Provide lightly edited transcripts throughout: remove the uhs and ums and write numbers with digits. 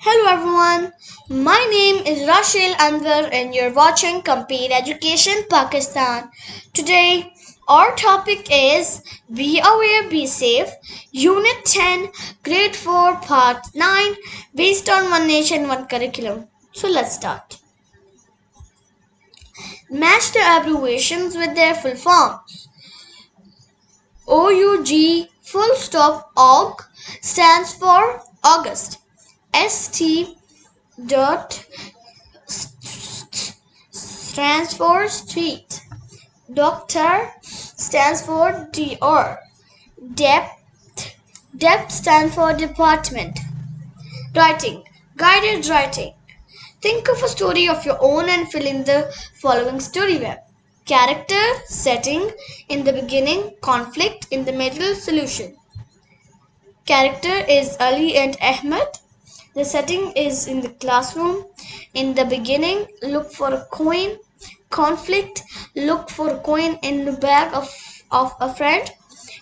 Hello everyone, my name is Rashail Anwar and you're watching Compete Education Pakistan. Today, our topic is Be Aware, Be Safe, Unit 10, Grade 4, Part 9, based on One Nation, One Curriculum. So let's start. Match the abbreviations with their full forms. OUG full stop OG stands for August. ST dot stands for street. Doctor stands for DR. Depth stands for department. Writing. Guided writing. Think of a story of your own and fill in the following story web. Character, setting, in the beginning, conflict, in the middle, solution. Character is Ali and Ahmed. The setting is in the classroom. In the beginning, look for a coin. Conflict, look for a coin in the bag of a friend.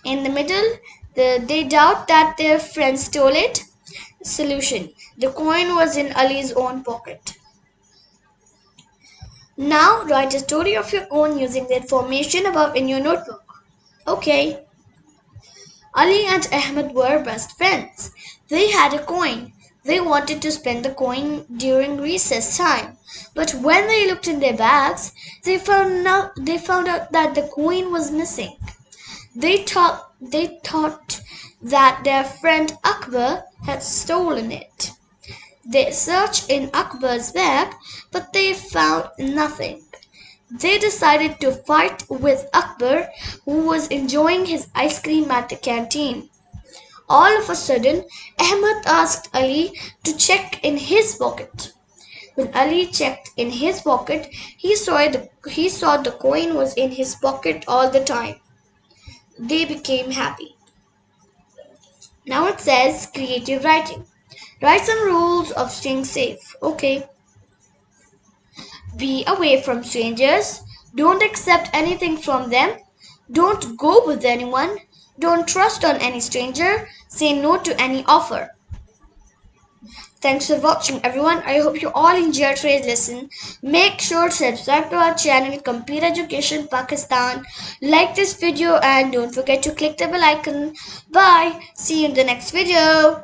In the middle, they doubt that their friend stole it. Solution, the coin was in Ali's own pocket. Now write a story of your own using the information above in your notebook. Okay. Ali and Ahmed were best friends. They had a coin. They wanted to spend the coin during recess time, but when they looked in their bags, they found out that the coin was missing. They thought that their friend Akbar had stolen it. They searched in Akbar's bag, but they found nothing. They decided to fight with Akbar, who was enjoying his ice cream at the canteen. All of a sudden, Ahmed asked Ali to check in his pocket. When Ali checked in his pocket, he saw the coin was in his pocket all the time. They became happy. Now it says creative writing. Write some rules of staying safe. Okay. Be away from strangers. Don't accept anything from them. Don't go with anyone. Don't trust on any stranger. Say no to any offer. Thanks for watching everyone. I hope you all enjoyed today's lesson. Make sure to subscribe to our channel Compete Education Pakistan. Like this video and don't forget to click the bell icon. Bye. See you in the next video.